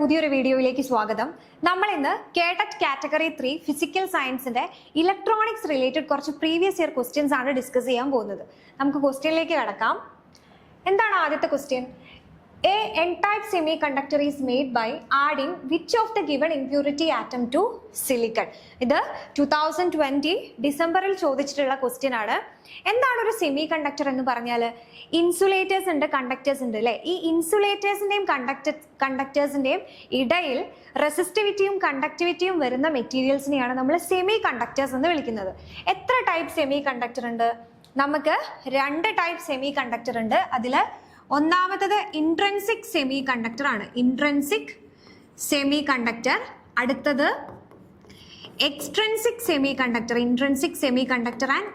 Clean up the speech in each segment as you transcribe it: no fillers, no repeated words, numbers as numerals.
പുതിയൊരു വീഡിയോയിലേക്ക് സ്വാഗതം. നമ്മൾ ഇന്ന് കേട്ടറ്റ് കാറ്റഗറി 3 ഫിസിക്കൽ സയൻസിന്റെ ഇലക്ട്രോണിക്സ് റിലേറ്റഡ് കുറച്ച് പ്രീവിയസ് ഇയർ ക്വസ്റ്റ്യൻസ് ആണ് ഡിസ്കസ് ചെയ്യാൻ പോകുന്നത്. നമുക്ക് ക്വസ്റ്റ്യനിലേക്ക് കടക്കാം. എന്താണ് ആദ്യത്തെ question? A n-type semiconductor is made by adding which of the given impurity atom to silicon? ഇത് 2020 ഡിസംബറിൽ ചോദിച്ചിട്ടുള്ള ക്വസ്റ്റ്യൻ ആണ്. എന്താണ് ഒരു സെമി കണ്ടക്ടർ എന്ന് പറഞ്ഞാൽ? ഇൻസുലേറ്റേഴ്സ് ഉണ്ട്, കണ്ടക്ടേഴ്സ് ഉണ്ട് അല്ലെ? ഈ ഇൻസുലേറ്റേഴ്സിന്റെയും കണ്ടക്ടേഴ്സിന്റെയും ഇടയിൽ റെസിസ്റ്റിവിറ്റിയും കണ്ടക്ടിവിറ്റിയും വരുന്ന മെറ്റീരിയൽസിനെയാണ് നമ്മൾ സെമി കണ്ടക്ടേഴ്സ് എന്ന് വിളിക്കുന്നത്. എത്ര ടൈപ്പ് സെമി കണ്ടക്ടർ ഉണ്ട്? നമുക്ക് 2 ടൈപ്പ് സെമി കണ്ടക്ടർ ഉണ്ട്. അതിൽ ഒന്നാമത്തത് ഇൻട്രിൻസിക് സെമി കണ്ടക്ടർ ആണ്, ഇൻട്രിൻസിക് സെമി കണ്ടക്ടർ. അടുത്തത് extrinsic semi conductor, intrinsic semi conductor and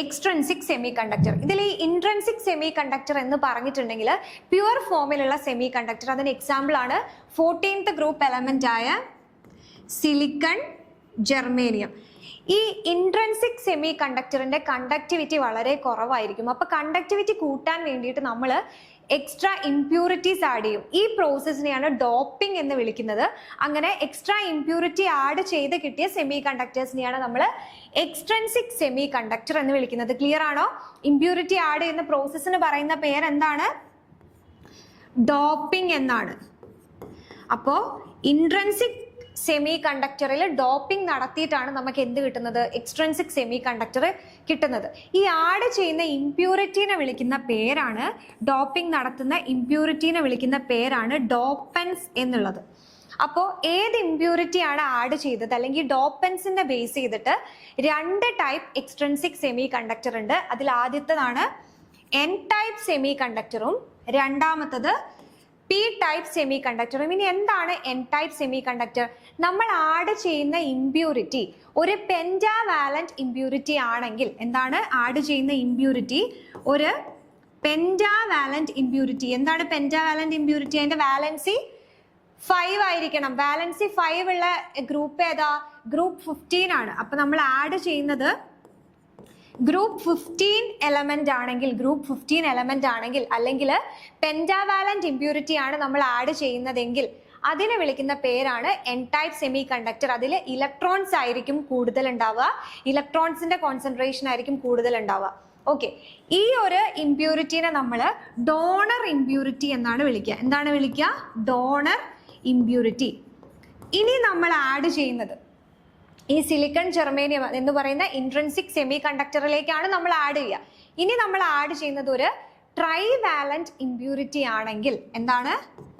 extrinsic semi conductor. ഇതിൽ ഈ ഇൻട്രിൻസിക് സെമി കണ്ടക്ടർ എന്ന് പറഞ്ഞിട്ടുണ്ടെങ്കിൽ പ്യുവർ ഫോമിലുള്ള സെമി കണ്ടക്ടർ. അതിന് എക്സാമ്പിൾ ആണ് 14th ഗ്രൂപ്പ് എലമെന്റ് ആയ സിലിക്കൺ, ജെർമേനിയം. ഈ ഇൻട്രിൻസിക് സെമി കണ്ടക്ടറിന്റെ കണ്ടക്ടിവിറ്റി വളരെ കുറവായിരിക്കും. അപ്പൊ കണ്ടക്ടിവിറ്റി കൂട്ടാൻ വേണ്ടിയിട്ട് നമ്മൾ എക്സ്ട്രാ ഇംപ്യൂരിറ്റീസ് ആഡ് ചെയ്യും. ഈ പ്രോസസ്സിനെയാണ് ഡോപ്പിംഗ് എന്ന് വിളിക്കുന്നത്. അങ്ങനെ എക്സ്ട്രാ ഇംപ്യൂരിറ്റി ആഡ് ചെയ്ത് കിട്ടിയ സെമി കണ്ടക്ടേഴ്സിനെയാണ് നമ്മൾ എക്സ്ട്രിൻസിക് സെമി കണ്ടക്ടർ എന്ന് വിളിക്കുന്നത്. ക്ലിയർ ആണോ? ഇംപ്യൂരിറ്റി ആഡ് ചെയ്യുന്ന പ്രോസസ്സിന് പറയുന്ന പേരെന്താണ്? ഡോപ്പിംഗ് എന്നാണ്. അപ്പോ ഇൻട്രിൻസിക് സെമി കണ്ടക്ടറിൽ ഡോപ്പിംഗ് നടത്തിയിട്ടാണ് നമുക്ക് എന്ത് കിട്ടുന്നത്? എക്സ്ട്രിൻസിക് സെമി കണ്ടക്ടർ കിട്ടുന്നത്. ഈ ആഡ് ചെയ്യുന്ന ഇംപ്യൂരിറ്റീനെ വിളിക്കുന്ന പേരാണ്, ഡോപ്പിംഗ് നടത്തുന്ന ഇംപ്യൂരിറ്റീനെ വിളിക്കുന്ന പേരാണ് ഡോപ്പൻസ് എന്നുള്ളത്. അപ്പോൾ ഏത് ഇംപ്യൂരിറ്റിയാണ് ആഡ് ചെയ്തത് അല്ലെങ്കിൽ ഡോപ്പൻസിന്റെ ബേസ് ചെയ്തിട്ട് 2 ടൈപ്പ് എക്സ്ട്രിൻസിക് സെമി കണ്ടക്ടർ ഉണ്ട്. അതിൽ ആദ്യത്തേതാണ് എൻ ടൈപ്പ് സെമി കണ്ടക്ടറും രണ്ടാമത്തത് പി ടൈപ്പ് സെമി കണ്ടക്ടറും. ഇനി എന്താണ് എൻ ടൈപ്പ് സെമി കണ്ടക്ടർ? നമ്മൾ ആഡ് ചെയ്യുന്ന ഇംപ്യൂരിറ്റി ഒരു പെന്റാവാലന്റ് ഇംപ്യൂരിറ്റി ആണെങ്കിൽ, എന്താണ് ആഡ് ചെയ്യുന്ന ഇംപ്യൂരിറ്റി? ഒരു പെന്റാവാലന്റ് ഇംപ്യൂരിറ്റി. എന്താണ് പെന്റാവാലന്റ് ഇംപ്യൂരിറ്റി? അതിന്റെ വാലൻസി 5 ആയിരിക്കണം. വാലൻസി 5 ഉള്ള ഗ്രൂപ്പ് ഏതാ? ഗ്രൂപ്പ് 15 ആണ്. അപ്പൊ നമ്മൾ ആഡ് ചെയ്യുന്നത് ഗ്രൂപ്പ് 15 എലമെന്റ് ആണെങ്കിൽ, അല്ലെങ്കിൽ പെന്റാവാലന്റ് ഇംപ്യൂരിറ്റി ആണ് നമ്മൾ ആഡ് ചെയ്യുന്നതെങ്കിൽ അതിനെ വിളിക്കുന്ന പേരാണ് എൻ ടൈപ്പ് സെമി കണ്ടക്ടർ. അതിൽ ഇലക്ട്രോൺസ് ആയിരിക്കും കൂടുതൽ ഉണ്ടാവുക, ഇലക്ട്രോൺസിന്റെ കോൺസെൻട്രേഷൻ ആയിരിക്കും കൂടുതൽ ഉണ്ടാവുക. ഓക്കെ, ഈ ഒരു ഇംപ്യൂരിറ്റീനെ നമ്മൾ ഡോണർ ഇംപ്യൂരിറ്റി എന്നാണ് വിളിക്കുക. എന്താണ് വിളിക്കുക? Donor impurity. ഇനി നമ്മൾ ആഡ് ചെയ്യുന്നത് ഈ സിലിക്കൺ, ജെർമേനിയം എന്ന് പറയുന്ന ഇൻട്രിൻസിക് സെമി കണ്ടക്ടറിലേക്കാണ് നമ്മൾ ആഡ് ചെയ്യുക. ഇനി നമ്മൾ ആഡ് ചെയ്യുന്നത് ഒരു ട്രൈവാലന്റ് ഇംപ്യൂരിറ്റി ആണെങ്കിൽ, എന്താണ്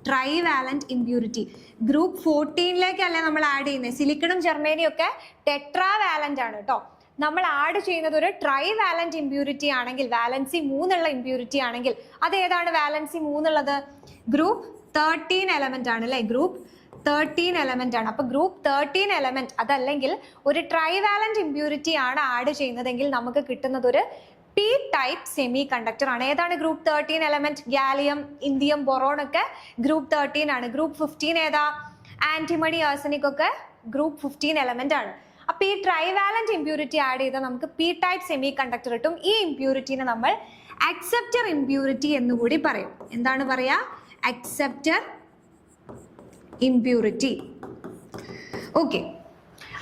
ട്രൈവാലന്റ് ഇംപ്യൂരിറ്റി? ഗ്രൂപ്പ് 14ലേക്കല്ലേ നമ്മൾ ആഡ് ചെയ്യുന്നത്. സിലിക്കണും ജെർമേനിയും ഒക്കെ ടെട്രാവാലന്റ് ആണ് കേട്ടോ. നമ്മൾ ആഡ് ചെയ്യുന്നത് ഒരു ട്രൈവാലന്റ് ഇംപ്യൂരിറ്റി ആണെങ്കിൽ, വാലൻസി 3 ഉള്ള ഇംപ്യൂരിറ്റി ആണെങ്കിൽ, അത് ഏതാണ് വാലൻസി 3 ഉള്ളത്? ഗ്രൂപ്പ് 13 എലമെന്റ് ആണ് അല്ലെ? ഗ്രൂപ്പ് 13 എലമെന്റ് ആണ്. അപ്പൊ ഗ്രൂപ്പ് 13 എലമെന്റ് അതല്ലെങ്കിൽ ഒരു ട്രൈവാലന്റ് ഇംപ്യൂരിറ്റി ആണ് ആഡ് ചെയ്യുന്നതെങ്കിൽ നമുക്ക് കിട്ടുന്നത് ഒരു പി ടൈപ്പ് സെമി കണ്ടക്ടർ ആണ്. ഏതാണ് ഗ്രൂപ്പ് 13 എലമെന്റ്? ഗാലിയം, ഇന്ദിയം, ബൊറോൺ ഒക്കെ ഗ്രൂപ്പ് 13 ആണ്. ഗ്രൂപ്പ് 15 ഏതാ? ആന്റിമണി, ആർസനിക് ഒക്കെ ഗ്രൂപ്പ് 15 എലമെന്റ് ആണ്. അപ്പൊ ഈ ട്രൈവാലന്റ് ഇംപ്യൂരിറ്റി ആഡ് ചെയ്താൽ നമുക്ക് പി ടൈപ്പ് സെമി കണ്ടക്ടർ കിട്ടും. ഈ ഇംപ്യൂരിറ്റിനെ നമ്മൾ അക്സെപ്റ്റർ ഇംപ്യൂരിറ്റി എന്നുകൂടി പറയും. എന്താണ് പറയാ? Acceptor impurity. ഓക്കെ,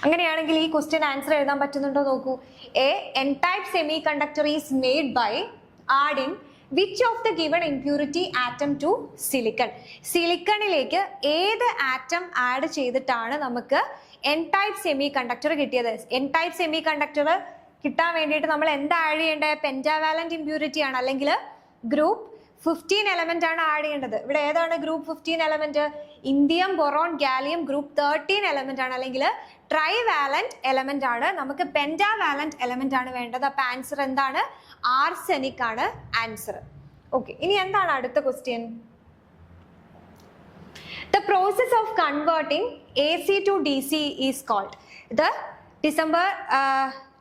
അങ്ങനെയാണെങ്കിൽ ഈ ക്വസ്റ്റ്യൻ ആൻസർ എഴുതാൻ പറ്റുന്നുണ്ടോ നോക്കൂ. A N type semiconductor is made by adding which of the given impurity atom to silicon. സിലിക്കണിലേക്ക് ഏത് ആറ്റം ആഡ് ചെയ്തിട്ടാണ് നമുക്ക് എൻ ടൈപ്പ് സെമി കണ്ടക്ടർ കിട്ടിയത്? എൻ ടൈപ്പ് സെമി കണ്ടക്ടർ കിട്ടാൻ വേണ്ടിയിട്ട് നമ്മൾ എന്താ ആഡ് ചെയ്യേണ്ടത്? പെന്റാവാലന്റ് ഇംപ്യൂരിറ്റി ആണ്, അല്ലെങ്കിൽ ഗ്രൂപ്പ് 15 എലമെന്റ് ആണ് ആഡ് ചെയ്യേണ്ടത്. ഇവിടെ ഏതാണ് group 15 element? Indium, boron, gallium group 13 element ആണ്, അല്ലെങ്കിൽ ട്രൈവാലന്റ് എലമെന്റ് ആണ്. നമുക്ക് പെന്റാവാലന്റ് എലമെന്റ് ആണ് വേണ്ടത്. അപ്പൊ ആൻസർ എന്താണ്? ആർസെനിക് ആണ് ആൻസർ. ഓക്കെ, ഇനി എന്താണ് അടുത്ത question? The process of converting AC to DC is called. ഇത് ഡിസംബർ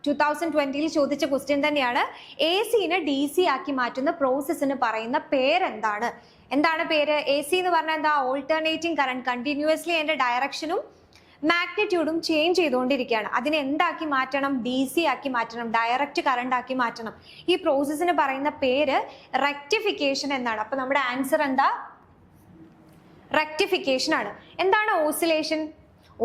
2020 ചോദിച്ച ക്വസ്റ്റ്യൻ തന്നെയാണ്. എ സിനെ ഡി സി ആക്കി മാറ്റുന്ന പ്രോസസ്സിന് പറയുന്ന പേരെന്താണ്? എന്താണ് പേര്? എ സി എന്ന് പറഞ്ഞാൽ എന്താ? Alternating current. കണ്ടിന്യൂസ്ലി അതിന്റെ ഡയറക്ഷനും മാഗ്നിറ്റ്യൂഡും ചേഞ്ച് ചെയ്തുകൊണ്ടിരിക്കുകയാണ്. അതിനെ എന്താക്കി മാറ്റണം? ഡി സി ആക്കി മാറ്റണം, ഡയറക്റ്റ് കറണ്ട് ആക്കി മാറ്റണം. ഈ പ്രോസസ്സിന് പറയുന്ന പേര് റെക്ടിഫിക്കേഷൻ എന്നാണ്. അപ്പൊ നമ്മുടെ ആൻസർ എന്താ? റെക്ടിഫിക്കേഷൻ ആണ്. എന്താണ് ഓസിലേഷൻ?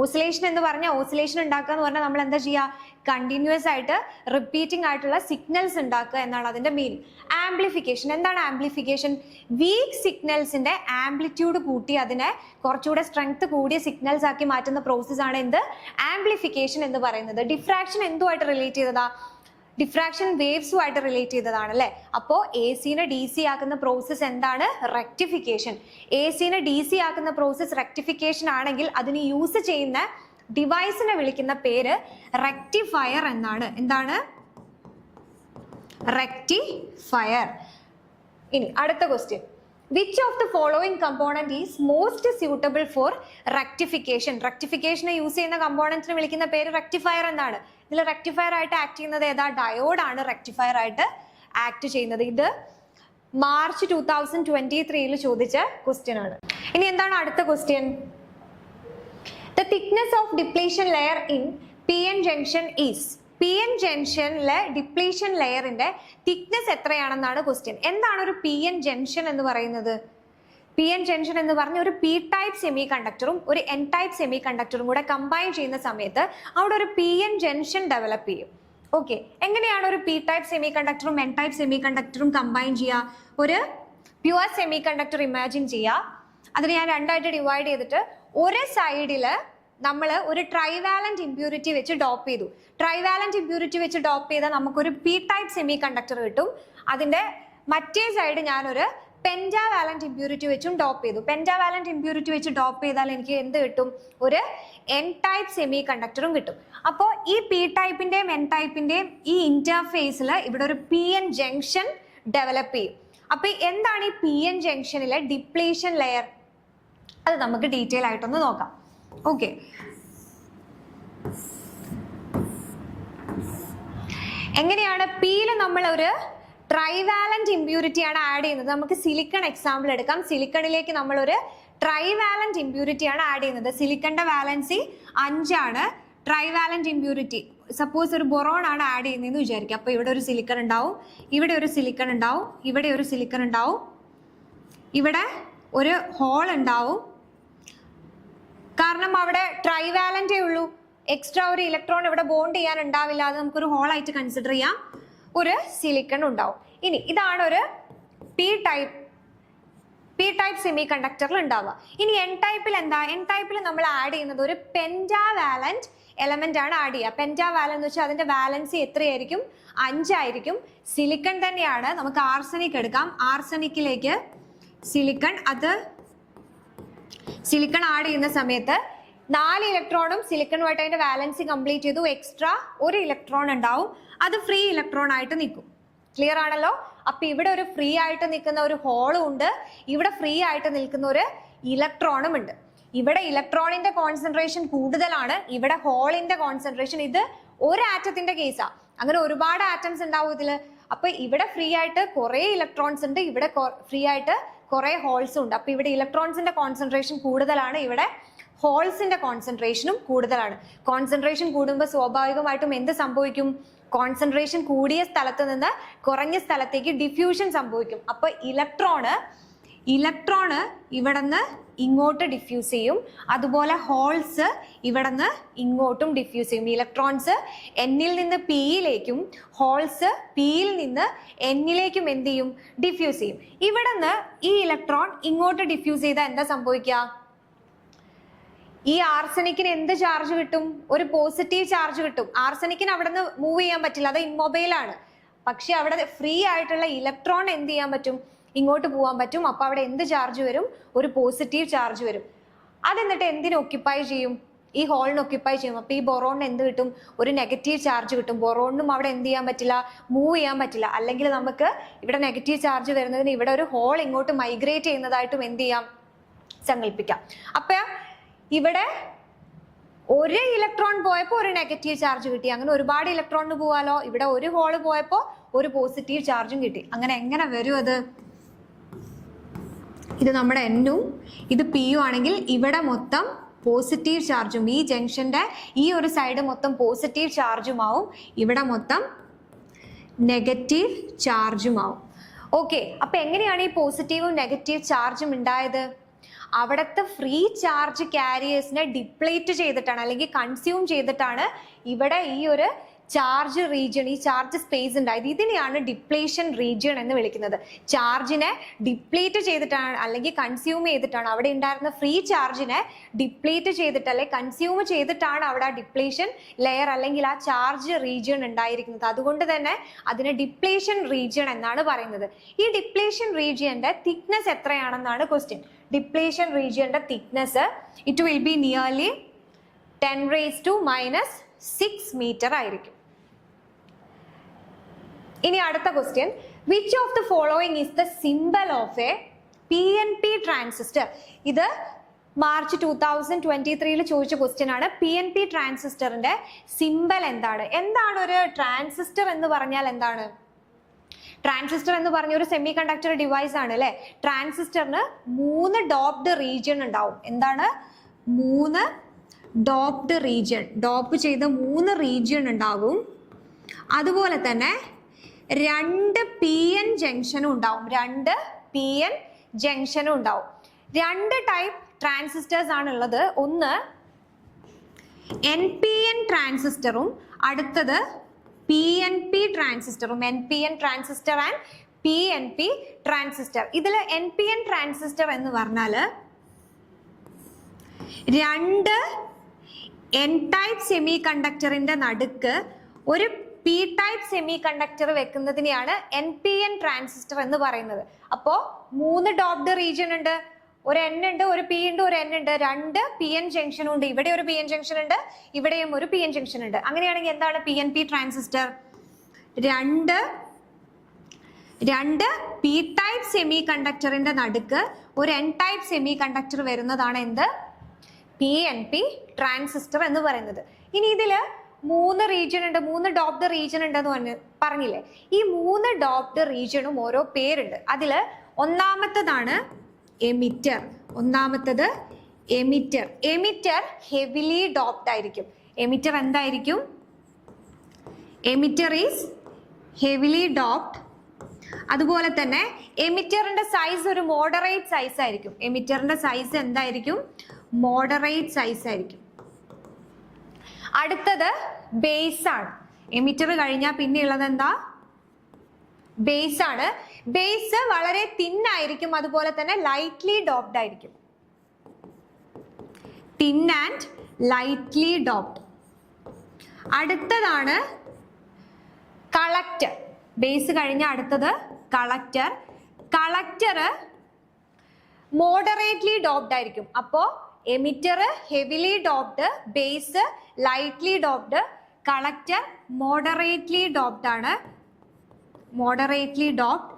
ഓസിലേഷൻ എന്ന് പറഞ്ഞാൽ, ഓസിലേഷൻ ഉണ്ടാക്കുക എന്ന് പറഞ്ഞാൽ നമ്മൾ എന്താ ചെയ്യുക? കണ്ടിന്യൂസ് ആയിട്ട് റിപ്പീറ്റിംഗ് ആയിട്ടുള്ള സിഗ്നൽസ് ഉണ്ടാക്കുക എന്നാണ് അതിന്റെ മീനിങ്. ആംപ്ലിഫിക്കേഷൻ, എന്താണ് ആംപ്ലിഫിക്കേഷൻ? വീക്ക് സിഗ്നൽസിന്റെ ആംപ്ലിറ്റ്യൂഡ് കൂട്ടി അതിനെ കുറച്ചുകൂടെ സ്ട്രെങ്ത് കൂടിയ സിഗ്നൽസ് ആക്കി മാറ്റുന്ന പ്രോസസ് ആണ് എന്ത്? ആംപ്ലിഫിക്കേഷൻ എന്ന് പറയുന്നത്. ഡിഫ്രാക്ഷൻ എന്തുമായിട്ട് റിലേറ്റ് ചെയ്തതാ? ഡിഫ്രാക്ഷൻ വേവ്സുമായിട്ട് റിലേറ്റ് ചെയ്തതാണ് അല്ലെ. അപ്പോൾ എ സിനെ ഡി സി ആക്കുന്ന പ്രോസസ് എന്താണ്? റെക്ടിഫിക്കേഷൻ. എ സിനെ ഡി സി ആക്കുന്ന പ്രോസസ് റെക്ടിഫിക്കേഷൻ ആണെങ്കിൽ അതിന് യൂസ് ചെയ്യുന്ന ഡിവൈസിനെ വിളിക്കുന്ന പേര് റെക്ടിഫയർ എന്നാണ്. എന്താണ്? റെക്ടിഫയർ. ഇനി അടുത്ത question, which of the following component is most suitable for rectification? റെക്ടിഫിക്കേഷനെ യൂസ് ചെയ്യുന്ന കമ്പോണന്റിനെ വിളിക്കുന്ന പേര് റെക്ടിഫയർ എന്നാണ്. ഇതിൽ റെക്ടിഫയർ ആയിട്ട് ആക്ട് ചെയ്യുന്നത് ഏതാ? ഡയോഡ് ആണ് റെക്ടിഫയർ ആയിട്ട് ആക്ട് ചെയ്യുന്നത്. ഇത് മാർച്ച് 2023 ചോദിച്ച ക്വസ്റ്റ്യൻ ആണ്. ഇനി എന്താണ് അടുത്ത question? The thickness of depletion layer in PN junction is. PN ജംഗ്ഷനിലെ ഡിപ്ലീഷൻ ലെയറിന്റെ തിക്നെസ് എത്രയാണെന്നാണ് ക്വസ്റ്റ്യൻ. എന്താണ് ഒരു PN ജംഗ്ഷൻ എന്ന് പറയുന്നത്? PN ജംഗ്ഷൻ എന്ന് പറഞ്ഞ ഒരു P ടൈപ്പ് സെമി കണ്ടക്ടറും ഒരു N ടൈപ്പ് സെമി കണ്ടക്ടറും കൂടെ കമ്പൈൻ ചെയ്യുന്ന സമയത്ത് അവിടെ ഒരു PN ജംഗ്ഷൻ ഡെവലപ്പ് ചെയ്യും. ഓക്കെ, എങ്ങനെയാണ് ഒരു P ടൈപ്പ് സെമി കണ്ടക്ടറും N ടൈപ്പ് സെമി കണ്ടക്ടറും കമ്പൈൻ ചെയ്യുക? ഒരു പ്യുവർ സെമി കണ്ടക്ടർ ഇമാജിൻ ചെയ്യുക. അതിന് ഞാൻ രണ്ടായിട്ട് ഡിവൈഡ് ചെയ്തിട്ട് ഒരു സൈഡില് നമ്മൾ ഒരു ട്രൈവാലന്റ് ഇമ്പ്യൂരിറ്റി വെച്ച് ഡോപ്പ് ചെയ്തു. ട്രൈവാലന്റ് ഇമ്പ്യൂരിറ്റി വെച്ച് ഡോപ്പ് ചെയ്താൽ നമുക്കൊരു P ടൈപ്പ് സെമി കണ്ടക്ടർ കിട്ടും. അതിന്റെ മറ്റേ സൈഡ് ഞാനൊരു പെന്റാവാലന്റ് ഇമ്പ്യൂരിറ്റി വെച്ചും ഡോപ്പ് ചെയ്തു. പെന്റാവാലന്റ് ഇമ്പ്യൂരിറ്റി വെച്ച് ഡോപ്പ് ചെയ്താൽ എനിക്ക് എന്ത് കിട്ടും? ഒരു N ടൈപ്പ് സെമി കണ്ടക്ടറും കിട്ടും. അപ്പോൾ ഈ P ടൈപ്പിന്റെയും N ടൈപ്പിന്റെയും ഈ ഇന്റർഫേസിൽ ഇവിടെ ഒരു PN ജംഗ്ഷൻ ഡെവലപ്പ് ചെയ്യും. അപ്പൊ എന്താണ് ഈ PN ജംഗ്ഷനിലെ ഡിപ്ലീഷൻ ലെയർ? അത് നമുക്ക് ഡീറ്റെയിൽ ആയിട്ടൊന്ന് നോക്കാം. ഓക്കെ, എങ്ങനെയാണ് പിയിൽ നമ്മൾ ഒരു ട്രൈവാലന്റ് ഇമ്പ്യൂരിറ്റി ആണ് ആഡ് ചെയ്യുന്നത്? നമുക്ക് സിലിക്കൺ എക്സാമ്പിൾ എടുക്കാം. സിലിക്കണിലേക്ക് നമ്മൾ ഒരു ട്രൈവാലന്റ് ഇമ്പ്യൂരിറ്റി ആണ് ആഡ് ചെയ്യുന്നത്. സിലിക്കണിന്റെ വാലൻസി 5 ആണ്. ട്രൈവാലന്റ് ഇമ്പ്യൂരിറ്റി സപ്പോസ് ഒരു ബൊറോൺ ആണ് ആഡ് ചെയ്യുന്നതെന്ന് വിചാരിക്കുക. അപ്പൊ ഇവിടെ ഒരു സിലിക്കൺ ഉണ്ടാവും, ഇവിടെ ഒരു സിലിക്കൺ ഉണ്ടാവും, ഇവിടെ ഒരു സിലിക്കൺ ഉണ്ടാവും, ഇവിടെ ഒരു ഹോൾ ഉണ്ടാവും. കാരണം അവിടെ ട്രൈവാലന്റേ ഉള്ളൂ, എക്സ്ട്രാ ഒരു ഇലക്ട്രോൺ ഇവിടെ ബോണ്ട് ചെയ്യാൻ ഉണ്ടാവില്ല. അത് നമുക്കൊരു ഹോൾ ആയിട്ട് കൺസിഡർ ചെയ്യാം. ഒരു സിലിക്കൺ ഉണ്ടാവും. ഇനി ഇതാണ് ഒരു പി ടൈപ്പ് സെമി കണ്ടക്ടറിൽ ഉണ്ടാവുക. ഇനി N ടൈപ്പിൽ എന്താ? N ടൈപ്പിൽ നമ്മൾ ആഡ് ചെയ്യുന്നത് ഒരു പെന്റാവാലന്റ് എലമെന്റ് ആണ് ആഡ് ചെയ്യുക. പെന്റാവാലന്റ് എന്ന് വെച്ചാൽ അതിന്റെ വാലൻസി എത്രയായിരിക്കും? 5 ആയിരിക്കും. സിലിക്കൺ തന്നെയാണ്. നമുക്ക് ആർസനിക് എടുക്കാം. ആർസനിക്കിലേക്ക് സിലിക്കൺ, അത് സിലിക്കൺ ആഡ് ചെയ്യുന്ന സമയത്ത് 4 ഇലക്ട്രോണും സിലിക്കണുമായിട്ട് അതിന്റെ വാലൻസി കംപ്ലീറ്റ് ചെയ്തു. എക്സ്ട്രാ ഒരു ഇലക്ട്രോൺ ഉണ്ടാവും, അത് ഫ്രീ ഇലക്ട്രോൺ ആയിട്ട് നിൽക്കും. ക്ലിയർ ആണല്ലോ? അപ്പൊ ഇവിടെ ഒരു ഫ്രീ ആയിട്ട് നിൽക്കുന്ന ഒരു ഹോളും ഉണ്ട്, ഇവിടെ ഫ്രീ ആയിട്ട് നിൽക്കുന്ന ഒരു ഇലക്ട്രോണും ഉണ്ട്. ഇവിടെ ഇലക്ട്രോണിന്റെ കോൺസെൻട്രേഷൻ കൂടുതലാണ്, ഇവിടെ ഹോളിന്റെ കോൺസെൻട്രേഷൻ. ഇത് ഒരു ആറ്റത്തിന്റെ കേസാ, അങ്ങനെ ഒരുപാട് ആറ്റംസ് ഉണ്ടാവും ഇതില്. അപ്പൊ ഇവിടെ ഫ്രീ ആയിട്ട് കുറെ ഇലക്ട്രോൺസ് ഉണ്ട്, ഇവിടെ ഫ്രീ ആയിട്ട് കുറെ ഹോൾസും ഉണ്ട്. അപ്പൊ ഇവിടെ ഇലക്ട്രോൺസിന്റെ കോൺസെൻട്രേഷൻ കൂടുതലാണ്, ഇവിടെ ഹോൾസിന്റെ കോൺസെൻട്രേഷനും കൂടുതലാണ്. കോൺസെൻട്രേഷൻ കൂടുമ്പോൾ സ്വാഭാവികമായിട്ടും എന്ത് സംഭവിക്കും? കോൺസെൻട്രേഷൻ കൂടിയ സ്ഥലത്ത് നിന്ന് കുറഞ്ഞ സ്ഥലത്തേക്ക് ഡിഫ്യൂഷൻ സംഭവിക്കും. അപ്പൊ ഇലക്ട്രോണ് ഇവിടെ നിന്ന് ഇങ്ങോട്ട് ഡിഫ്യൂസ് ചെയ്യും, അതുപോലെ ഹോൾസ് ഇവിടെ നിന്ന് ഇങ്ങോട്ടും ഡിഫ്യൂസ് ചെയ്യും. ഇലക്ട്രോൺസ് എന്നിൽ നിന്ന് പിയിലേക്കും ഹോൾസ് പിയിൽ നിന്ന് എന്നിലേക്കും എന്ത് ചെയ്യും? ഡിഫ്യൂസ് ചെയ്യും. ഇവിടെ നിന്ന് ഈ ഇലക്ട്രോൺ ഇങ്ങോട്ട് ഡിഫ്യൂസ് ചെയ്താൽ എന്താ സംഭവിക്കുക? ഈ ആർസനിക്കിന് എന്ത് ചാർജ് കിട്ടും? ഒരു പോസിറ്റീവ് ചാർജ് കിട്ടും. ആർസനിക്കിന് അവിടെ നിന്ന് മൂവ് ചെയ്യാൻ പറ്റില്ല, അത് ഇമ്മൊബൈൽ ആണ്. പക്ഷെ അവിടെ ഫ്രീ ആയിട്ടുള്ള ഇലക്ട്രോൺ എന്ത് ചെയ്യാൻ പറ്റും? ഇങ്ങോട്ട് പോകാൻ പറ്റും. അപ്പൊ അവിടെ എന്ത് ചാർജ് വരും? ഒരു പോസിറ്റീവ് ചാർജ് വരും. അതെന്നിട്ട് എന്തിനു ഒക്യുപ്പൈ ചെയ്യും? ഈ ഹോളിന് ഒക്യുപ്പൈ ചെയ്യും. അപ്പൊ ഈ ബൊറോണിന് എന്ത് കിട്ടും? ഒരു നെഗറ്റീവ് ചാർജ് കിട്ടും. ബൊറോണിനും അവിടെ എന്ത് ചെയ്യാൻ പറ്റില്ല? മൂവ് ചെയ്യാൻ പറ്റില്ല. അല്ലെങ്കിൽ നമുക്ക് ഇവിടെ നെഗറ്റീവ് ചാർജ് വരുന്നതിന് ഇവിടെ ഒരു ഹോൾ ഇങ്ങോട്ട് മൈഗ്രേറ്റ് ചെയ്യുന്നതായിട്ടും എന്ത് ചെയ്യാം? സങ്കല്പിക്കാം. അപ്പൊ ഇവിടെ ഒരു ഇലക്ട്രോൺ പോയപ്പോൾ ഒരു നെഗറ്റീവ് ചാർജ് കിട്ടി. അങ്ങനെ ഒരുപാട് ഇലക്ട്രോണിന് പോവാലോ. ഇവിടെ ഒരു ഹോള് പോയപ്പോൾ ഒരു പോസിറ്റീവ് ചാർജും കിട്ടി. അങ്ങനെ എങ്ങനെ വരും അത്? ഇത് നമ്മുടെ N-ഉം ഇത് P-യും ആണെങ്കിൽ ഇവിടെ മൊത്തം പോസിറ്റീവ് ചാർജും, ഈ ജംഗ്ഷന്റെ ഈ ഒരു സൈഡ് മൊത്തം പോസിറ്റീവ് ചാർജുമാവും, ഇവിടെ മൊത്തം നെഗറ്റീവ് ചാർജുമാവും. ഓക്കെ, അപ്പൊ എങ്ങനെയാണ് ഈ പോസിറ്റീവും നെഗറ്റീവ് ചാർജും ഉണ്ടായത്? അവിടുത്തെ ഫ്രീ ചാർജ് കാരിയേഴ്സിനെ ഡിപ്ലേറ്റ് ചെയ്തിട്ടാണ് അല്ലെങ്കിൽ കൺസ്യൂം ചെയ്തിട്ടാണ് ഇവിടെ ഈ ഒരു ചാർജ് റീജിയൺ, ഈ ചാർജ് സ്പേസ് ഉണ്ടായത്. ഇതിനെയാണ് ഡിപ്ലേഷൻ റീജിയൺ എന്ന് വിളിക്കുന്നത്. ചാർജിനെ ഡിപ്ലേറ്റ് ചെയ്തിട്ടാണ് അല്ലെങ്കിൽ കൺസ്യൂം ചെയ്തിട്ടാണ്, അവിടെ ഉണ്ടായിരുന്ന ഫ്രീ ചാർജിനെ ഡിപ്ലേറ്റ് ചെയ്തിട്ട് അല്ലെങ്കിൽ കൺസ്യൂം ചെയ്തിട്ടാണ് അവിടെ ആ ഡിപ്ലേഷൻ ലെയർ അല്ലെങ്കിൽ ആ ചാർജ് റീജിയൺ ഉണ്ടായിരിക്കുന്നത്. അതുകൊണ്ട് തന്നെ അതിനെ ഡിപ്ലേഷൻ റീജിയൺ എന്നാണ് പറയുന്നത്. ഈ ഡിപ്ലേഷൻ റീജിയന്റെ തിക്നെസ് എത്രയാണെന്നാണ് ക്വസ്റ്റ്യൻ. ഡിപ്ലേഷൻ റീജിയന്റെ thickness it will be nearly 10⁻⁻6 metre ആയിരിക്കും. ഇനി അടുത്ത question, which of the following is the symbol of a PNP transistor? ഇത് മാർച്ച് 2023 ചോദിച്ച ക്വസ്റ്റ്യൻ ആണ്. PNP ട്രാൻസിസ്റ്ററിന്റെ സിംബൽ എന്താണ്? എന്താണ് ഒരു ട്രാൻസിസ്റ്റർ എന്ന് പറഞ്ഞാൽ? എന്താണ് ട്രാൻസിസ്റ്റർ എന്ന് പറഞ്ഞ ഒരു സെമി കണ്ടക്ടർ ഡിവൈസ് ആണ് അല്ലെ. ട്രാൻസിസ്റ്ററിന് 3 ഡോപ്ഡ് റീജിയൺ ഉണ്ടാവും. എന്താണ്? 3 ഡോപ്ഡ് റീജിയൺ, ഡോപ്പ് ചെയ്ത 3 റീജിയൺ ഉണ്ടാവും. അതുപോലെ തന്നെ 2 PN ജംഗ്ഷനും ഉണ്ടാവും. 2 PN ജംഗ്ഷനും ഉണ്ടാവും. 2 ടൈപ്പ് ട്രാൻസിസ്റ്റേഴ്സ് ആണുള്ളത്. ഒന്ന് NPN ട്രാൻസിസ്റ്ററും അടുത്തത് PNP ട്രാൻസിസ്റ്ററും. NPN transistor and PNP transistor. ഇതിൽ NPN ട്രാൻസിസ്റ്റർ എന്ന് പറഞ്ഞാൽ 2 N ടൈപ്പ് സെമി കണ്ടക്ടറിന്റെ നടുക്ക് ഒരു P ടൈപ്പ് സെമി കണ്ടക്ടർ വെക്കുന്നതിനെയാണ് NPN ട്രാൻസിസ്റ്റർ എന്ന് പറയുന്നത്. അപ്പോ 3 ഡോപ്ഡ് റീജിയൺ ഉണ്ട്, ഒരു N ഉണ്ട്, ഒരു P ഉണ്ട്, ഒരു N ഉണ്ട്. 2 PN ജംഗ്ഷൻ ഉണ്ട്. ഇവിടെ ഒരു PN ജംഗ്ഷൻ ഉണ്ട്, ഇവിടെയും ഒരു PN ജംഗ്ഷൻ ഉണ്ട്. അങ്ങനെയാണെങ്കിൽ എന്താണ് PNP ട്രാൻസിസ്റ്റർ? 2 P ടൈപ്പ് സെമി കണ്ടക്ടറിന്റെ നടുക്ക് ഒരു N ടൈപ്പ് സെമി കണ്ടക്ടർ വരുന്നതാണ് എന്ത്? PNP ട്രാൻസിസ്റ്റർ എന്ന് പറയുന്നത്. ഇനി ഇതില് 3 റീജിയൺ ഉണ്ട്, 3 ഡോപ്ഡ് റീജിയൺ ഉണ്ടെന്ന് പറഞ്ഞില്ലേ. ഈ 3 ഡോപ്ഡ് റീജിയണും ഓരോ പേരുണ്ട്. അതില് ഒന്നാമത്തതാണ് എമിറ്റർ. ഒന്നാമത്തത് എമിറ്റർ. എമിറ്റർ ഹെവിലി ഡോപ്ഡ് ആയിരിക്കും. എമിറ്റർ എന്തായിരിക്കും? Emitter is heavily doped. അതുപോലെ തന്നെ എമിറ്ററിന്റെ സൈസ് ഒരു മോഡറേറ്റ് സൈസ് ആയിരിക്കും. എമിറ്ററിന്റെ സൈസ് എന്തായിരിക്കും? മോഡറേറ്റ് സൈസ് ആയിരിക്കും. അടുത്തത് ബേസ് ആണ്. എമിറ്റർ കഴിഞ്ഞാൽ പിന്നെ ഉള്ളത് എന്താ? ബേസ് ആണ്. ബേസ് വളരെ തിൻ ആയിരിക്കും, അതുപോലെ തന്നെ ലൈറ്റ്ലി ഡോപ്ഡ് ആയിരിക്കും. Thin and lightly doped. അടുത്തതാണ് കളക്ടർ. ബേസ് കഴിഞ്ഞ അടുത്തത് കളക്ടർ. കളക്ടർ മോഡറേറ്റ്ലി ഡോപ്ഡ് ആയിരിക്കും. അപ്പോ emitter heavily doped, base lightly doped, collector moderately doped ആണ്. Moderately doped.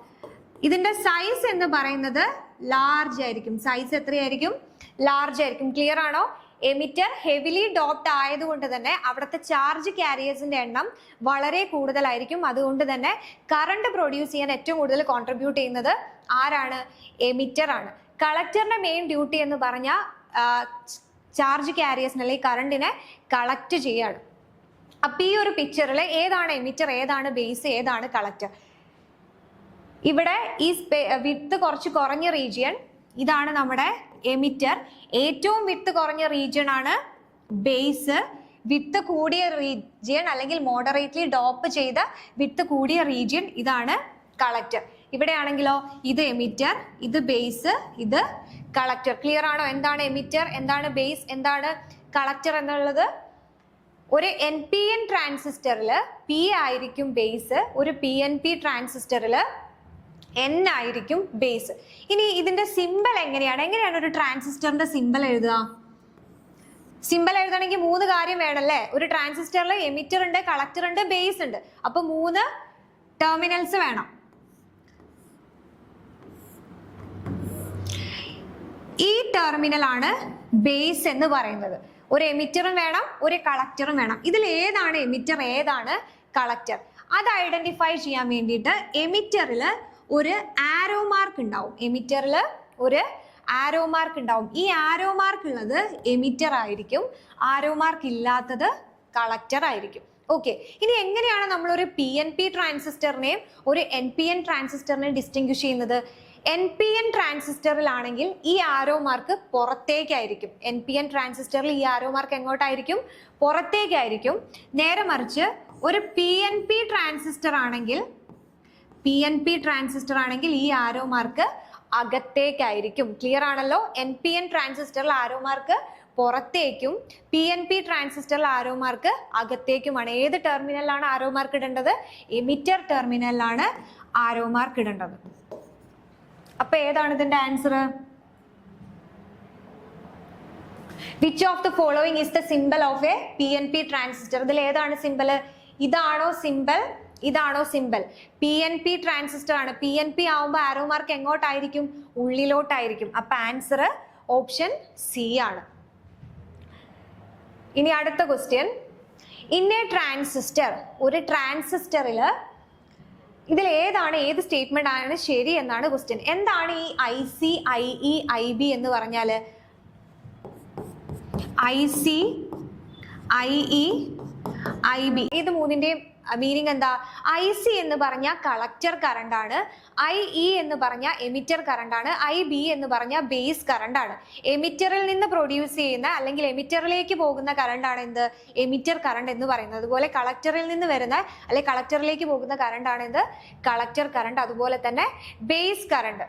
ഇതിന്റെ സൈസ് എന്ന് പറയുന്നത് ലാർജ് ആയിരിക്കും. സൈസ് എത്രയായിരിക്കും? ലാർജ് ആയിരിക്കും. ക്ലിയർ ആണോ? എമിറ്റർ ഹെവിലി ഡോപ്ഡ് ആയതുകൊണ്ട് തന്നെ അവിടുത്തെ ചാർജ് കാരിയേഴ്സിന്റെ എണ്ണം വളരെ കൂടുതലായിരിക്കും. അതുകൊണ്ട് തന്നെ കറണ്ട് പ്രൊഡ്യൂസ് ചെയ്യാൻ ഏറ്റവും കൂടുതൽ കോൺട്രിബ്യൂട്ട് ചെയ്യുന്നത് ആരാണ്? എമിറ്റർ ആണ്. കളക്ടറിന്റെ മെയിൻ ഡ്യൂട്ടി എന്ന് പറഞ്ഞാൽ ചാർജ് കാരിയേഴ്സിനെ അല്ലെങ്കിൽ കറണ്ടിനെ കളക്ട് ചെയ്യാണ്. അപ്പൊ ഈ ഒരു പിക്ചറിൽ ഏതാണ് എമിറ്റർ, ഏതാണ് ബേസ്, ഏതാണ് കളക്ടർ? ഇവിടെ ഈ വിഡ്ത്ത് കുറച്ച് കുറഞ്ഞ റീജിയൻ, ഇതാണ് നമ്മുടെ എമിറ്റർ. ഏറ്റവും വിഡ്ത്ത് കുറഞ്ഞ റീജിയൻ ആണ് ബേസ്. വിഡ്ത്ത് കൂടിയ റീജിയൻ അല്ലെങ്കിൽ മോഡറേറ്റ്ലി ഡോപ്പ് ചെയ്ത വിഡ്ത്ത് കൂടിയ റീജിയൻ ഇതാണ് കളക്ടർ. ഇവിടെ ആണെങ്കിലോ ഇത് എമിറ്റർ, ഇത് ബേസ്, ഇത് കളക്ടർ. ക്ലിയർ ആണോ? എന്താണ് എമിറ്റർ, എന്താണ് ബേസ്, എന്താണ് കളക്ടർ എന്നുള്ളത്? ഒരു NPN ട്രാൻസിസ്റ്ററിൽ P ആയിരിക്കും ബേസ്, ഒരു PNP ട്രാൻസിസ്റ്ററിൽ N ആയിരിക്കും ബേസ്. ഇനി ഇതിന്റെ സിമ്പൽ എങ്ങനെയാണ് ഒരു ട്രാൻസിസ്റ്ററിന്റെ സിമ്പൽ എഴുതുക? സിമ്പൽ എഴുതണമെങ്കിൽ 3 കാര്യം വേണമല്ലേ. ഒരു ട്രാൻസിസ്റ്ററിൽ എമിറ്റർ ഉണ്ട്, കളക്ടർ ഉണ്ട്, ബേസ് ഉണ്ട്. അപ്പൊ 3 ടെർമിനൽസ് വേണം. ഈ ടെർമിനൽ ആണ് ബേസ് എന്ന് പറയുന്നത്. ഒരു എമിറ്ററും വേണം, ഒരു കളക്ടറും വേണം. ഇതിൽ ഏതാണ് എമിറ്റർ, ഏതാണ് കളക്ടർ? അത് ഐഡന്റിഫൈ ചെയ്യാൻ വേണ്ടിയിട്ട് എമിറ്ററിൽ ഒരു ആരോ മാർക്ക് ഉണ്ടാവും. എമിറ്ററിൽ ഒരു ആരോ മാർക്ക് ഉണ്ടാവും. ഈ ആരോ മാർക്ക് ഉള്ളത് എമിറ്റർ ആയിരിക്കും, ആരോ മാർക്ക് ഇല്ലാത്തത് കളക്ടർ ആയിരിക്കും. ഓക്കെ, ഇനി എങ്ങനെയാണ് നമ്മൾ ഒരു PNP ട്രാൻസിസ്റ്ററിനെയും ഒരു NPN ട്രാൻസിസ്റ്ററിനെയും ഡിസ്റ്റിങ്വിഷ് ചെയ്യുന്നത്? NPN ട്രാൻസിസ്റ്ററിലാണെങ്കിൽ ഈ ആരോ മാർക്ക് പുറത്തേക്കായിരിക്കും. NPN ട്രാൻസിസ്റ്ററിൽ ഈ ആരോ മാർക്ക് എങ്ങോട്ടായിരിക്കും? പുറത്തേക്കായിരിക്കും. നേരെ മറിച്ച് ഒരു PNP ട്രാൻസിസ്റ്റർ ആണെങ്കിൽ ഈ ആരോ മാർക്ക് അകത്തേക്കായിരിക്കും. ക്ലിയർ ആണല്ലോ? NPN ട്രാൻസിസ്റ്ററിൽ ആരോ മാർക്ക് പുറത്തേക്കും PNP ട്രാൻസിസ്റ്ററിൽ ആരോ മാർക്ക് അകത്തേക്കുമാണ്. ഏത് ടെർമിനലിലാണ് ആരോ മാർക്ക് ഇടേണ്ടത്? എമിറ്റർ ടെർമിനലിലാണ് ആരോ മാർക്ക് ഇടേണ്ടത്. അപ്പൊ ഏതാണ് ഇതിന്റെ answer? Which of the following is the symbol of a PNP transistor? ഇതിൽ ഏതാണ് സിംബൽ? ഇതാണോ സിംബൽ? ഇതാണോ സിംബൽ? PNP ട്രാൻസിസ്റ്റർ ആണ്. PNP ആവുമ്പോൾ ആരോ മാർക്ക് എങ്ങോട്ടായിരിക്കും? ഉള്ളിലോട്ടായിരിക്കും. അപ്പൊ ആൻസർ ഓപ്ഷൻ സി ആണ്. ഇനി അടുത്ത ക്വസ്റ്റ്യൻ. ഇൻ എ ട്രാൻസിസ്റ്റർ, ഒരു ട്രാൻസിസ്റ്ററില് ഇതിൽ ഏത് സ്റ്റേറ്റ്മെന്റ് ആണ് ശരി എന്നാണ് ക്വസ്റ്റ്യൻ. എന്താണ് ഈ IC, IE, IB എന്ന് പറഞ്ഞാല്? IC, IE, IB ഇത് മൂന്നിന്റെയും മീനിങ് എന്താ? IC എന്ന് പറഞ്ഞ കളക്ടർ കറണ്ട് ആണ്. IE എന്ന് പറഞ്ഞ എമിറ്റർ കറണ്ട് ആണ്. IB എന്ന് പറഞ്ഞ ബേസ് കറണ്ട് ആണ്. എമിറ്ററിൽ നിന്ന് പ്രൊഡ്യൂസ് ചെയ്യുന്ന അല്ലെങ്കിൽ എമിറ്ററിലേക്ക് പോകുന്ന കറണ്ട് ആണ് എന്ത്? എമിറ്റർ കറണ്ട് എന്ന് പറയുന്നത്. അതുപോലെ കളക്ടറിൽ നിന്ന് വരുന്ന അല്ലെങ്കിൽ കളക്ടറിലേക്ക് പോകുന്ന കറണ്ട് ആണ് എന്ത്? Collector current. അതുപോലെ തന്നെ ബേസ് കറണ്ട്.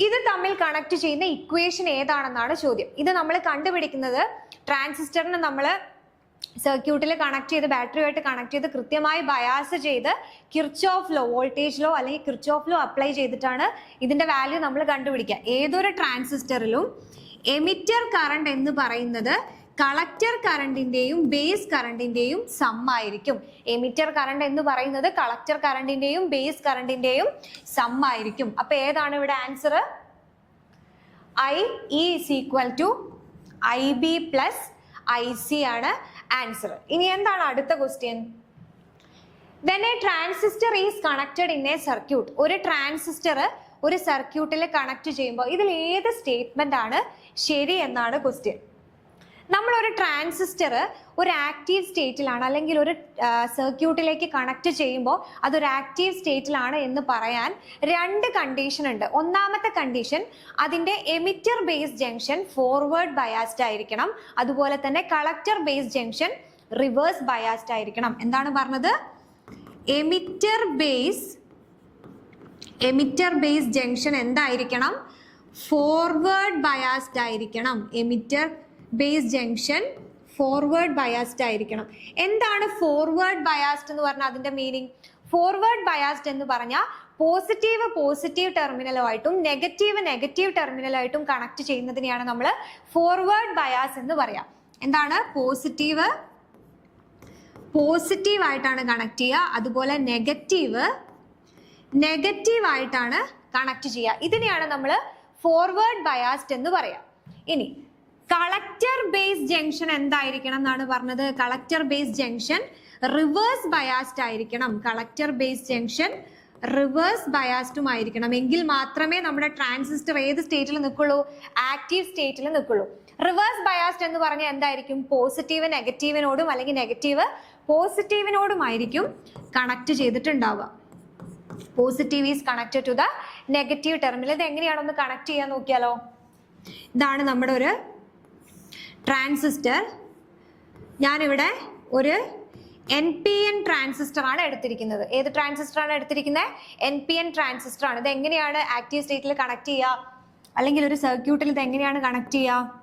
ഇത് തമ്മിൽ കണക്ട് ചെയ്യുന്ന ഇക്വേഷൻ ഏതാണെന്നാണ് ചോദ്യം. ഇത് നമ്മൾ കണ്ടുപിടിക്കുന്നത് ട്രാൻസിസ്റ്ററിന് നമ്മൾ സർക്യൂട്ടിൽ കണക്ട് ചെയ്ത് ബാറ്ററിയുമായിട്ട് കണക്ട് ചെയ്ത് കൃത്യമായി ബയാസ് ചെയ്ത് കിർച്ചോഫ് ലോ, വോൾട്ടേജ് ലോ അല്ലെങ്കിൽ കിർച്ചോഫ് ലോ അപ്ലൈ ചെയ്തിട്ടാണ് ഇതിന്റെ വാല്യൂ നമ്മൾ കണ്ടുപിടിക്കുക. ഏതൊരു ട്രാൻസിസ്റ്ററിലും എമിറ്റർ കറണ്ട് എന്ന് പറയുന്നത് കളക്ടർ കറണ്ടിന്റെയും ബേസ് കറണ്ടിന്റെയും സം ആയിരിക്കും. എമിറ്റർ കറണ്ട് എന്ന് പറയുന്നത് കളക്ടർ കറണ്ടിന്റെയും ബേസ് കറണ്ടിന്റെയും സം ആയിരിക്കും. അപ്പൊ ഏതാണ് ഇവിടെ answer? IE is equal to IB plus IC ആണ് ആൻസർ. ഇനി എന്താണ് അടുത്ത question? When a transistor is connected in a circuit, ഒരു ട്രാൻസിസ്റ്റർ ഒരു സർക്യൂട്ടിൽ കണക്ട് ചെയ്യുമ്പോൾ ഇതിൽ ഏത് സ്റ്റേറ്റ്മെന്റ് ആണ് ശരി എന്നാണ് ക്വസ്റ്റ്യൻ. നമ്മൾ ഒരു ട്രാൻസിസ്റ്റർ ഒരു ആക്റ്റീവ് സ്റ്റേറ്റിലാണ് അല്ലെങ്കിൽ ഒരു സർക്യൂട്ടിലേക്ക് കണക്ട് ചെയ്യുമ്പോൾ അതൊരു ആക്റ്റീവ് സ്റ്റേറ്റിലാണ് എന്ന് പറയാൻ രണ്ട് കണ്ടീഷൻ ഉണ്ട്. ഒന്നാമത്തെ കണ്ടീഷൻ, അതിന്റെ emitter base junction forward biased ആയിരിക്കണം. അതുപോലെ തന്നെ collector base junction reverse biased ആയിരിക്കണം. എന്താണ് പറഞ്ഞത്? എമിറ്റർ ബേസ് ജംഗ്ഷൻ എന്തായിരിക്കണം? ഫോർവേഡ് ബയാസ്ഡ് ആയിരിക്കണം. Emitter base junction forward biased ആയിരിക്കണം. എന്താണ് ഫോർവേഡ് ബയാസ്ഡ് എന്ന് പറഞ്ഞാൽ അതിന്റെ മീനിങ്? ഫോർവേഡ് ബയാസ്ഡ് എന്ന് പറഞ്ഞാൽ പോസിറ്റീവ് ടെർമിനലുമായിട്ടും നെഗറ്റീവ് ടെർമിനലായിട്ടും കണക്ട് ചെയ്യുന്നതിനെയാണ് നമ്മൾ ഫോർവേഡ് ബയാസ് എന്ന് പറയാം. എന്താണ്? പോസിറ്റീവ് ആയിട്ടാണ് കണക്ട് ചെയ്യുക, അതുപോലെ നെഗറ്റീവ് ആയിട്ടാണ് കണക്ട് ചെയ്യുക. ഇതിനെയാണ് നമ്മൾ ഫോർവേഡ് ബയാസ്ഡ് എന്ന് പറയാം. ഇനി കളക്ടർ ബേസ് ജംഗ്ഷൻ എന്തായിരിക്കണം എന്നാണ് പറഞ്ഞത്? Collector base junction reverse biased ആയിരിക്കണം. കളക്ടർ ബേസ് ജംഗ്ഷൻ റിവേഴ്സ് ബയാസ്ഡും ആയിരിക്കണം. എങ്കിൽ മാത്രമേ നമ്മുടെ ട്രാൻസിസ്റ്റർ ഏത് സ്റ്റേറ്റിൽ നിൽക്കുള്ളൂ? ആക്റ്റീവ് സ്റ്റേറ്റിൽ നിൽക്കുള്ളൂ. റിവേഴ്സ് ബയാസ്ഡ് എന്ന് പറഞ്ഞാൽ എന്തായിരിക്കും? പോസിറ്റീവ് നെഗറ്റീവിനോടും അല്ലെങ്കിൽ നെഗറ്റീവ് പോസിറ്റീവിനോടുമായിരിക്കും കണക്ട് ചെയ്തിട്ടുണ്ടാവുക. Positive is connected to the negative terminal. ഇത് എങ്ങനെയാണൊന്ന് കണക്ട് ചെയ്യാൻ നോക്കിയാലോ? ഇതാണ് നമ്മുടെ ഒരു ട്രാൻസിസ്റ്റർ. ഞാനിവിടെ ഒരു NPN ട്രാൻസിസ്റ്റർ ആണ് എടുത്തിരിക്കുന്നത്. ഏത് ട്രാൻസിസ്റ്റർ ആണ് എടുത്തിരിക്കുന്നത്? NPN ട്രാൻസിസ്റ്റർ ആണ്. ഇത് എങ്ങനെയാണ് ആക്റ്റീവ് സ്റ്റേറ്റിൽ കണക്ട് ചെയ്യുക അല്ലെങ്കിൽ ഒരു സർക്യൂട്ടിൽ ഇത് എങ്ങനെയാണ് കണക്ട് ചെയ്യുക?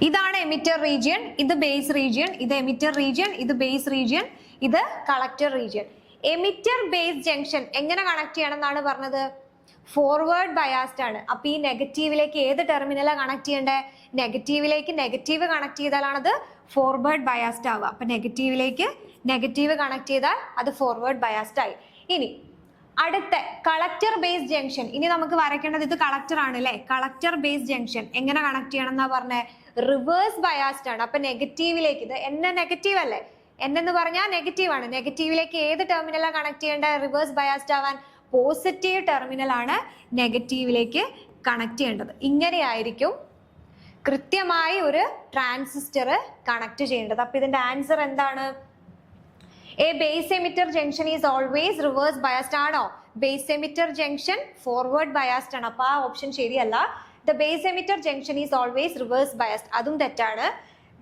ഇതാണ് എമിറ്റർ റീജിയൻ, ഇത് ബേസ് റീജിയൻ. ഇത് എമിറ്റർ റീജിയൻ, ഇത് ബേസ് റീജിയൻ, ഇത് collector region. Emitter base junction എങ്ങനെ കണക്ട് ചെയ്യണം എന്നാണ് പറഞ്ഞത്? ഫോർവേഡ് ബയാസ്ഡ് ആണ്. അപ്പൊ ഈ നെഗറ്റീവിലേക്ക് ഏത് ടെർമിനലാണ് കണക്ട് ചെയ്യേണ്ടത്? നെഗറ്റീവിലേക്ക് നെഗറ്റീവ് കണക്ട് ചെയ്താലാണത് ഫോർവേഡ് ബയാസ്ഡ് ആവുക. അപ്പൊ നെഗറ്റീവിലേക്ക് നെഗറ്റീവ് കണക്ട് ചെയ്താൽ അത് ഫോർവേഡ് ബയാസ്ഡ് ആയി. ഇനി അടുത്ത കളക്ടർ ബേസ് ജംഗ്ഷൻ. ഇനി നമുക്ക് വരയ്ക്കേണ്ടത്, ഇത് കളക്ടർ ആണ് അല്ലെ? കളക്ടർ ബേസ് ജംഗ്ഷൻ എങ്ങനെ കണക്ട് ചെയ്യണം എന്നാ പറഞ്ഞത്? റിവേഴ്സ് ബയാസ്ഡ് ആണ്. അപ്പൊ നെഗറ്റീവിലേക്ക്, ഇത് നെഗറ്റീവ് അല്ലേ? എന്ന് പറഞ്ഞാൽ നെഗറ്റീവ് ആണ്. നെഗറ്റീവിലേക്ക് ഏത് ടെർമിനലാണ് കണക്ട് ചെയ്യേണ്ടത്? റിവേഴ്സ് ബയാസ്ഡ് ആവാൻ പോസിറ്റീവ് ടെർമിനൽ ആണ് നെഗറ്റീവിലേക്ക് കണക്ട് ചെയ്യേണ്ടത്. ഇങ്ങനെയായിരിക്കും കൃത്യമായി ഒരു ട്രാൻസിസ്റ്റർ കണക്ട് ചെയ്യേണ്ടത്. അപ്പൊ ഇതിന്റെ ആൻസർ എന്താണ്? A base emitter junction is always reverse biased ആണോ? Base emitter junction forward biased ആണ്. അപ്പൊ ആ ഓപ്ഷൻ ശരിയല്ല. The base emitter junction is always reverse biased. അതും തെറ്റാണ്.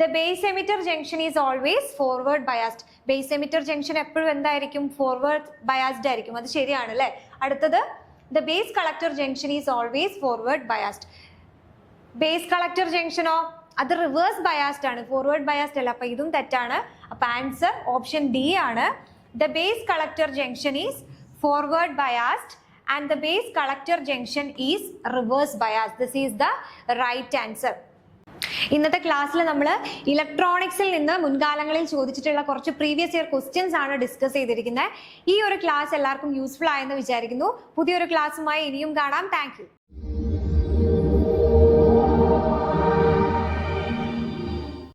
The base emitter junction is always forward biased. Base emitter junction എപ്പോഴും എന്തായിരിക്കും? Forward biased ആയിരിക്കും. അത് ശരിയാണ് അല്ലേ? അടുത്തത് the base collector junction is always forward biased. Base collector junction ഓ അത് റിവേഴ്സ് ബയാസ്ഡ് ആണ്, ഫോർവേഡ് ബയാസ്ഡ് അല്ല. അപ്പൊ ഇതും തെറ്റാണ്. അപ്പൊ ആൻസർ ഓപ്ഷൻ ഡി ആണ്. The base collector junction is forward biased and the base collector junction is reverse biased. This is the right answer. ഇന്നത്തെ ക്ലാസ്സിൽ നമ്മൾ ഇലക്ട്രോണിക്സിൽ നിന്ന് മുൻകാലങ്ങളിൽ ചോദിച്ചിട്ടുള്ള കുറച്ച് പ്രീവിയസ് ഇയർ ക്വസ്റ്റ്യൻസ് ആണ് ഡിസ്കസ് ചെയ്തിരിക്കുന്നത്. ഈ ഒരു ക്ലാസ് എല്ലാവർക്കും യൂസ്ഫുൾ ആയെന്ന് വിചാരിക്കുന്നു. പുതിയൊരു ക്ലാസ്സുമായി ഇനിയും കാണാം. Thank you.